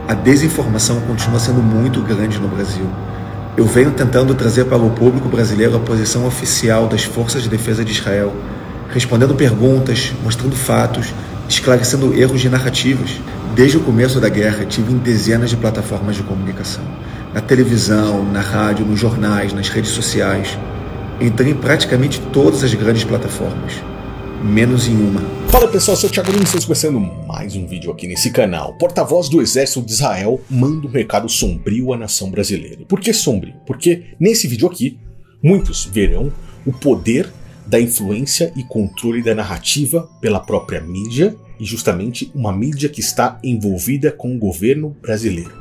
A desinformação continua sendo muito grande no Brasil. Eu venho tentando trazer para o público brasileiro a posição oficial das Forças de Defesa de Israel, respondendo perguntas, mostrando fatos, esclarecendo erros de narrativas. Desde o começo da guerra, tive em dezenas de plataformas de comunicação. Na televisão, na rádio, nos jornais, nas redes sociais. Entrei em praticamente todas as grandes plataformas, menos em uma. Fala pessoal, eu sou o Thiago Lima, estamos começando mais um vídeo aqui nesse canal. Porta-voz do Exército de Israel manda um recado sombrio à nação brasileira. Por que sombrio? Porque nesse vídeo aqui, muitos verão o poder da influência e controle da narrativa pela própria mídia, e justamente uma mídia que está envolvida com o governo brasileiro.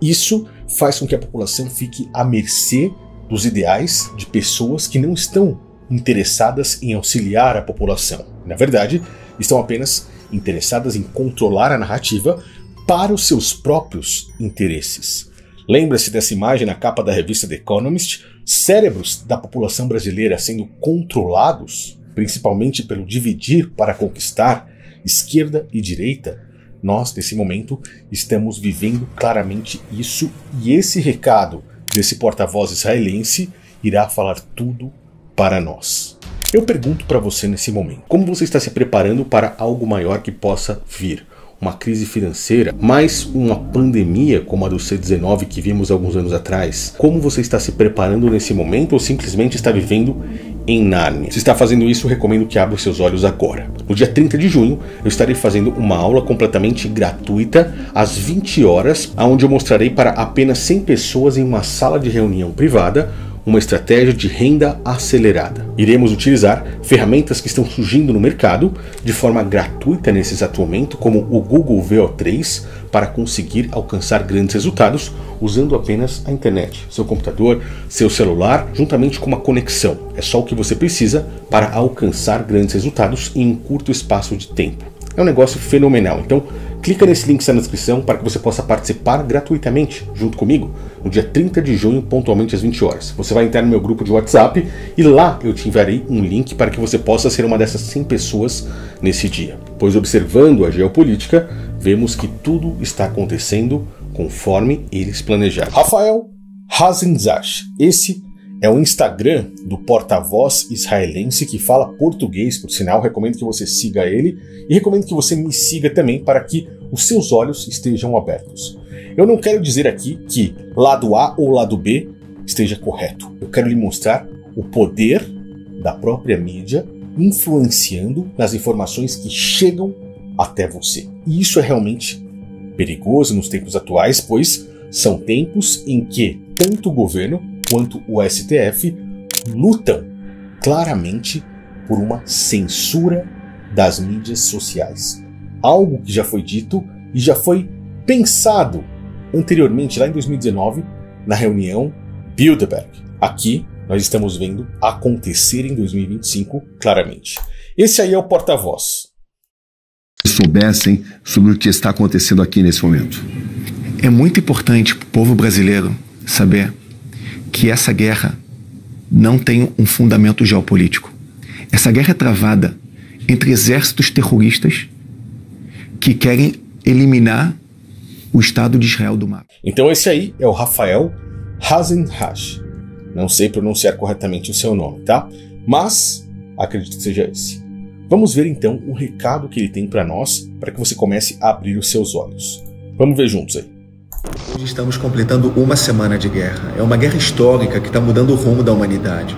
Isso faz com que a população fique à mercê dos ideais de pessoas que não estão interessadas em auxiliar a população. Na verdade, estão apenas interessadas em controlar a narrativa para os seus próprios interesses. Lembra-se dessa imagem na capa da revista The Economist? Cérebros da população brasileira sendo controlados, principalmente pelo dividir para conquistar, esquerda e direita. Nós, nesse momento, estamos vivendo claramente isso, e esse recado desse porta-voz israelense irá falar tudo para nós. Eu pergunto para você nesse momento, como você está se preparando para algo maior que possa vir? Uma crise financeira, mais uma pandemia como a do C-19 que vimos alguns anos atrás? Como você está se preparando nesse momento, ou simplesmente está vivendo em Nárnia? Se está fazendo isso, eu recomendo que abra os seus olhos agora. No dia 30 de junho, eu estarei fazendo uma aula completamente gratuita, às 20 horas, onde eu mostrarei para apenas 100 pessoas em uma sala de reunião privada, uma estratégia de renda acelerada. Iremos utilizar ferramentas que estão surgindo no mercado de forma gratuita nesse exato momento, como o Google VO3, para conseguir alcançar grandes resultados usando apenas a internet, seu computador, seu celular, juntamente com uma conexão. É só o que você precisa para alcançar grandes resultados em um curto espaço de tempo. É um negócio fenomenal. Então, clica nesse link que está na descrição para que você possa participar gratuitamente, junto comigo, no dia 30 de junho, pontualmente às 20 horas. Você vai entrar no meu grupo de WhatsApp e lá eu te enviarei um link para que você possa ser uma dessas 100 pessoas nesse dia. Pois observando a geopolítica, vemos que tudo está acontecendo conforme eles planejaram. Rafael Hazenzash, esse é o Instagram do porta-voz israelense que fala português, por sinal. Recomendo que você siga ele e recomendo que você me siga também para que os seus olhos estejam abertos. Eu não quero dizer aqui que lado A ou lado B esteja correto. Eu quero lhe mostrar o poder da própria mídia influenciando nas informações que chegam até você. E isso é realmente perigoso nos tempos atuais, pois são tempos em que tanto o governo quanto o STF lutam claramente por uma censura das mídias sociais. Algo que já foi dito e já foi pensado anteriormente, lá em 2019, na reunião Bilderberg. Aqui nós estamos vendo acontecer em 2025 claramente. Esse aí é o porta-voz. Soubessem sobre o que está acontecendo aqui nesse momento. É muito importante para o povo brasileiro saber que essa guerra não tem um fundamento geopolítico. Essa guerra é travada entre exércitos terroristas que querem eliminar o Estado de Israel do mapa. Então esse aí é o Rafael Hazenzash. Não sei pronunciar corretamente o seu nome, tá? Mas acredito que seja esse. Vamos ver então o recado que ele tem para nós, para que você comece a abrir os seus olhos. Vamos ver juntos aí. Hoje estamos completando uma semana de guerra. É uma guerra histórica que está mudando o rumo da humanidade.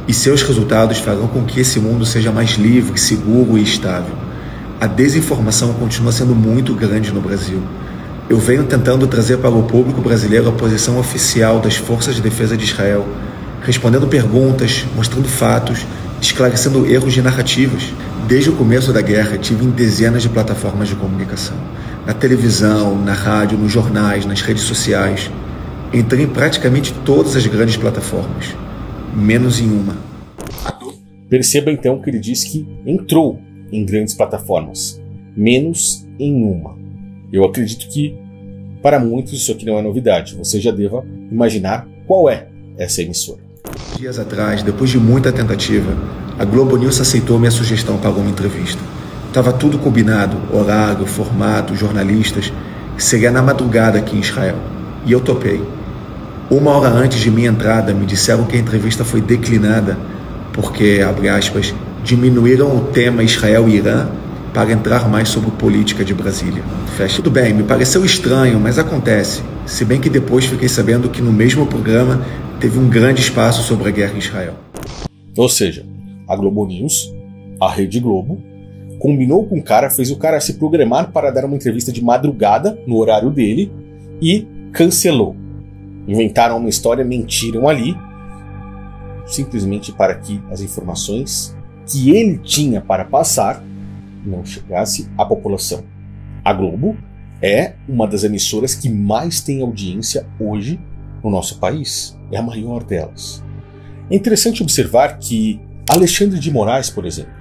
E seus resultados farão com que esse mundo seja mais livre, seguro e estável. A desinformação continua sendo muito grande no Brasil. Eu venho tentando trazer para o público brasileiro a posição oficial das Forças de Defesa de Israel, respondendo perguntas, mostrando fatos, esclarecendo erros de narrativas. Desde o começo da guerra, tive em dezenas de plataformas de comunicação. Na televisão, na rádio, nos jornais, nas redes sociais. Entrei em praticamente todas as grandes plataformas, menos em uma. Perceba então que ele diz que entrou em grandes plataformas, menos em uma. Eu acredito que para muitos isso aqui não é novidade. Você já deva imaginar qual é essa emissora. Dias atrás, depois de muita tentativa, a Globo News aceitou minha sugestão para uma entrevista. Estava tudo combinado, horário, formato, jornalistas. Seria na madrugada aqui em Israel. E eu topei. 1 hora antes de minha entrada, me disseram que a entrevista foi declinada porque, abre aspas, diminuíram o tema Israel e Irã para entrar mais sobre política de Brasília. Fecha. Tudo bem, me pareceu estranho, mas acontece. Se bem que depois fiquei sabendo que no mesmo programa teve um grande espaço sobre a guerra em Israel. Ou seja, a Globo News, a Rede Globo, combinou com o cara, fez o cara se programar para dar uma entrevista de madrugada, no horário dele, e cancelou. Inventaram uma história, mentiram ali, simplesmente para que as informações que ele tinha para passar não chegasse à população. A Globo é uma das emissoras que mais tem audiência hoje no nosso país. É a maior delas. É interessante observar que Alexandre de Moraes, por exemplo,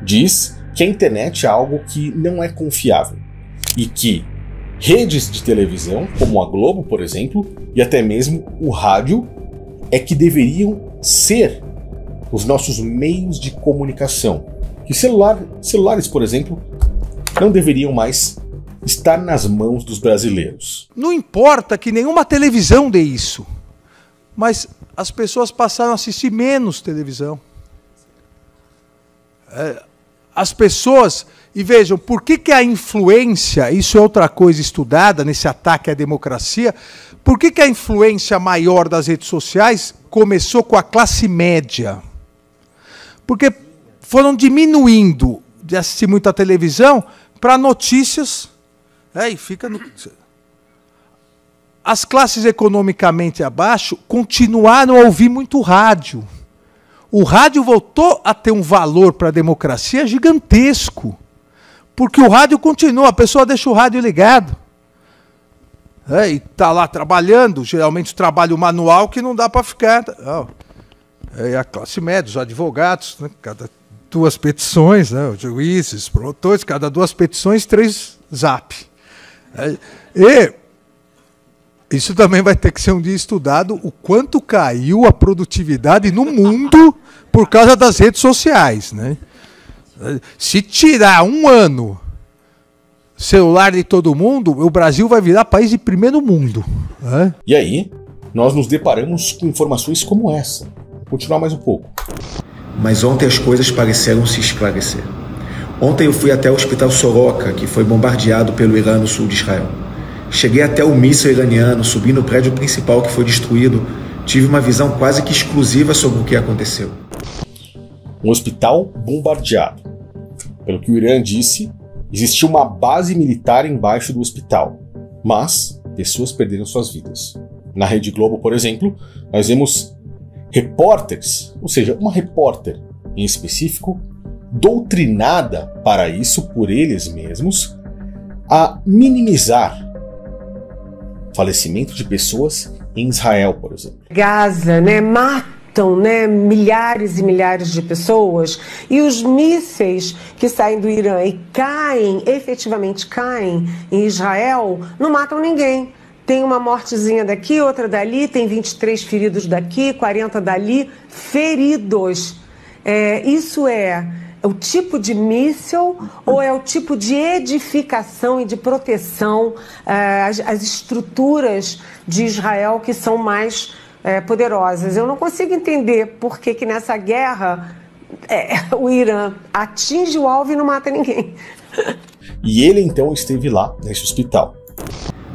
diz que a internet é algo que não é confiável e que redes de televisão, como a Globo, por exemplo, e até mesmo o rádio, é que deveriam ser os nossos meios de comunicação. Que celulares, por exemplo, não deveriam mais estar nas mãos dos brasileiros. Não importa que nenhuma televisão dê isso, mas as pessoas passaram a assistir menos televisão. As pessoas, e vejam, por que a influência, isso é outra coisa estudada nesse ataque à democracia, por que a influência maior das redes sociais começou com a classe média? Porque foram diminuindo de assistir muita televisão para notícias, e fica no... As classes economicamente abaixo continuaram a ouvir muito rádio. O rádio voltou a ter um valor para a democracia gigantesco. Porque o rádio continua, a pessoa deixa o rádio ligado. E está lá trabalhando, geralmente trabalho manual que não dá para ficar. É a classe média, os advogados, né? Cada 2 petições, né? Os juízes, promotores, cada 2 petições, 3 zap. E isso também vai ter que ser um dia estudado, o quanto caiu a produtividade no mundo por causa das redes sociais, né? Se tirar um ano celular de todo mundo, o Brasil vai virar país de primeiro mundo. Né? E aí, nós nos deparamos com informações como essa. Vou continuar mais um pouco. Mas ontem as coisas pareceram se esclarecer. Ontem eu fui até o Hospital Soroka, que foi bombardeado pelo Irã no sul de Israel. Cheguei até o míssil iraniano, subi no prédio principal que foi destruído. Tive uma visão quase que exclusiva sobre o que aconteceu. Um hospital bombardeado. Pelo que o Irã disse, existia uma base militar embaixo do hospital, mas pessoas perderam suas vidas. Na Rede Globo, por exemplo, nós vemos repórteres, ou seja, uma repórter em específico, doutrinada para isso por eles mesmos, a minimizar o falecimento de pessoas em Israel, por exemplo. Gaza, né, matam, né, milhares e milhares de pessoas, e os mísseis que saem do Irã e caem, efetivamente caem em Israel, não matam ninguém. Tem uma mortezinha daqui, outra dali, tem 23 feridos daqui, 40 dali, feridos. Isso é o tipo de míssil ou é o tipo de edificação e de proteção, as estruturas de Israel que são mais poderosas? Eu não consigo entender por que nessa guerra o Irã atinge o alvo e não mata ninguém. E ele então esteve lá, nesse hospital.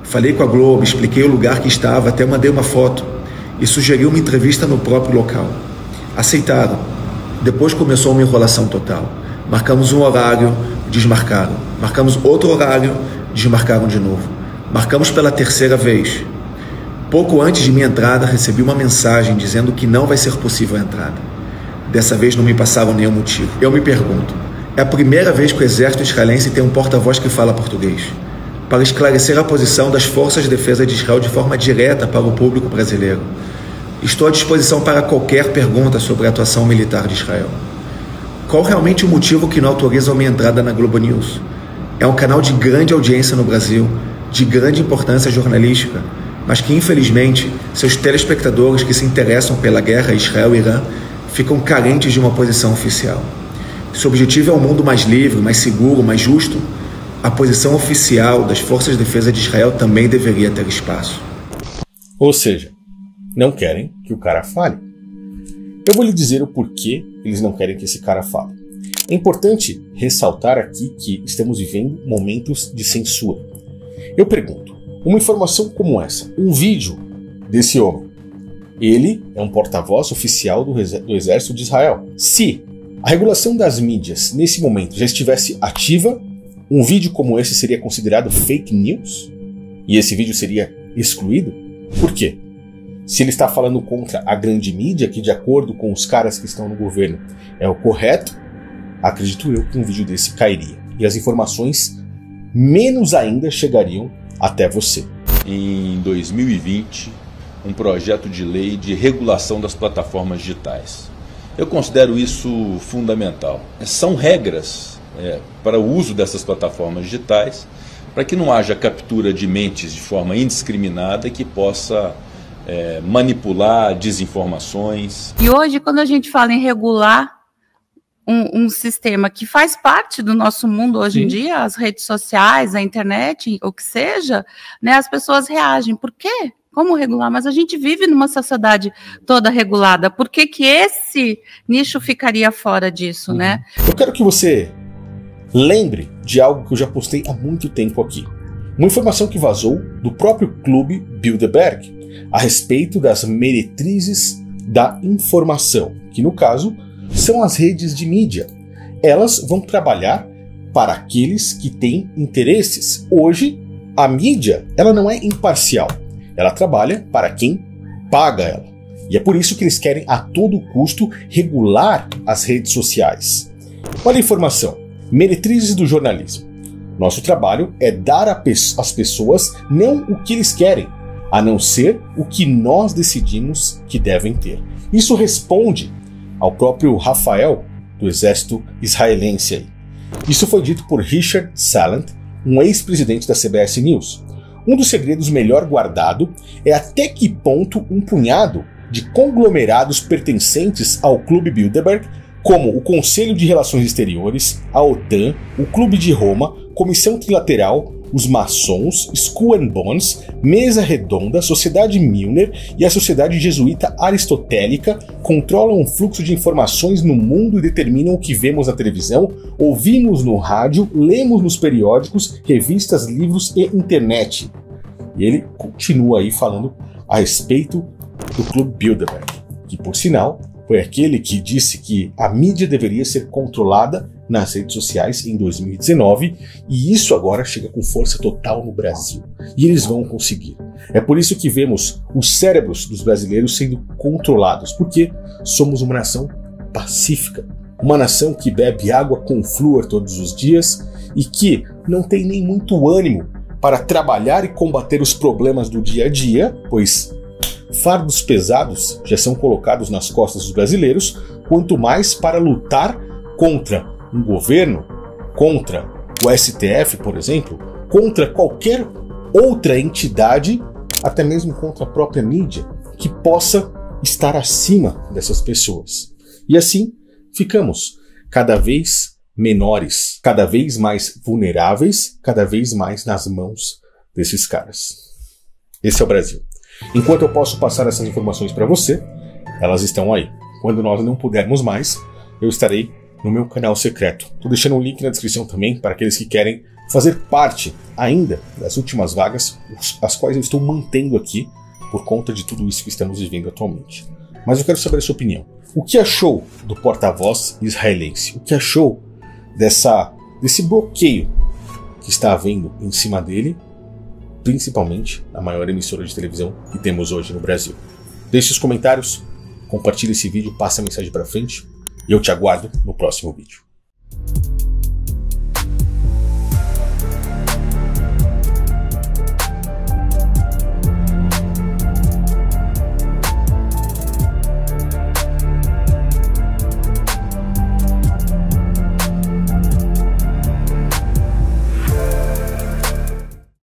Falei com a Globo, expliquei o lugar que estava, até mandei uma foto e sugeri uma entrevista no próprio local. Aceitaram. Depois começou uma enrolação total. Marcamos um horário, desmarcaram. Marcamos outro horário, desmarcaram de novo. Marcamos pela 3ª vez. Pouco antes de minha entrada, recebi uma mensagem dizendo que não vai ser possível a entrada. Dessa vez não me passaram nenhum motivo. Eu me pergunto, é a primeira vez que o exército israelense tem um porta-voz que fala português, para esclarecer a posição das forças de defesa de Israel de forma direta para o público brasileiro. Estou à disposição para qualquer pergunta sobre a atuação militar de Israel. Qual realmente o motivo que não autoriza a minha entrada na Globo News? É um canal de grande audiência no Brasil, de grande importância jornalística, mas que, infelizmente, seus telespectadores que se interessam pela guerra Israel e Irã ficam carentes de uma posição oficial. Se o objetivo é um mundo mais livre, mais seguro, mais justo, a posição oficial das Forças de Defesa de Israel também deveria ter espaço. Ou seja, não querem que o cara fale. Eu vou lhe dizer o porquê eles não querem que esse cara fale. É importante ressaltar aqui que estamos vivendo momentos de censura. Eu pergunto, uma informação como essa, um vídeo desse homem, ele é um porta-voz oficial do Exército de Israel. Se a regulação das mídias nesse momento já estivesse ativa, um vídeo como esse seria considerado fake news? E esse vídeo seria excluído? Por quê? Se ele está falando contra a grande mídia, que de acordo com os caras que estão no governo é o correto, acredito eu que um vídeo desse cairia. E as informações menos ainda chegariam até você. Em 2020, um projeto de lei de regulação das plataformas digitais. Eu considero isso fundamental. São regras para o uso dessas plataformas digitais, para que não haja captura de mentes de forma indiscriminada que possa manipular desinformações. E hoje, quando a gente fala em regular um sistema que faz parte do nosso mundo hoje em dia, as redes sociais, a internet, o que seja, né, as pessoas reagem. Por quê? Como regular? Mas a gente vive numa sociedade toda regulada. Por que que esse nicho ficaria fora disso, né? Eu quero que você lembre de algo que eu já postei há muito tempo aqui. Uma informação que vazou do próprio Clube Bilderberg a respeito das meretrizes da informação, que no caso são as redes de mídia. Elas vão trabalhar para aqueles que têm interesses. Hoje, a mídia ela não é imparcial. Ela trabalha para quem paga ela. E é por isso que eles querem a todo custo regular as redes sociais. Olha a informação. Meretrizes do jornalismo. Nosso trabalho é dar às pessoas não o que eles querem, a não ser o que nós decidimos que devem ter. Isso responde ao próprio Rafael, do exército israelense. Isso foi dito por Richard Salant, um ex-presidente da CBS News. Um dos segredos melhor guardado é até que ponto um punhado de conglomerados pertencentes ao Clube Bilderberg, como o Conselho de Relações Exteriores, a OTAN, o Clube de Roma, Comissão Trilateral, os maçons, Skull and Bones, Mesa Redonda, Sociedade Milner e a Sociedade Jesuíta Aristotélica controlam o fluxo de informações no mundo e determinam o que vemos na televisão, ouvimos no rádio, lemos nos periódicos, revistas, livros e internet. E ele continua aí falando a respeito do Clube Bilderberg, que por sinal foi aquele que disse que a mídia deveria ser controlada nas redes sociais em 2019, e isso agora chega com força total no Brasil. E eles vão conseguir. É por isso que vemos os cérebros dos brasileiros sendo controlados, porque somos uma nação pacífica, uma nação que bebe água com flúor todos os dias e que não tem nem muito ânimo para trabalhar e combater os problemas do dia a dia, pois fardos pesados já são colocados nas costas dos brasileiros, quanto mais para lutar contra um governo, contra o STF, por exemplo, contra qualquer outra entidade, até mesmo contra a própria mídia, que possa estar acima dessas pessoas. E assim ficamos cada vez menores, cada vez mais vulneráveis, cada vez mais nas mãos desses caras. Esse é o Brasil. Enquanto eu posso passar essas informações para você, elas estão aí. Quando nós não pudermos mais, eu estarei no meu canal secreto. Estou deixando um link na descrição também para aqueles que querem fazer parte ainda das últimas vagas, as quais eu estou mantendo aqui por conta de tudo isso que estamos vivendo atualmente. Mas eu quero saber a sua opinião. O que achou do porta-voz israelense? O que achou desse bloqueio que está havendo em cima dele, principalmente na maior emissora de televisão que temos hoje no Brasil? Deixe os comentários, compartilhe esse vídeo, passe a mensagem para frente e eu te aguardo no próximo vídeo.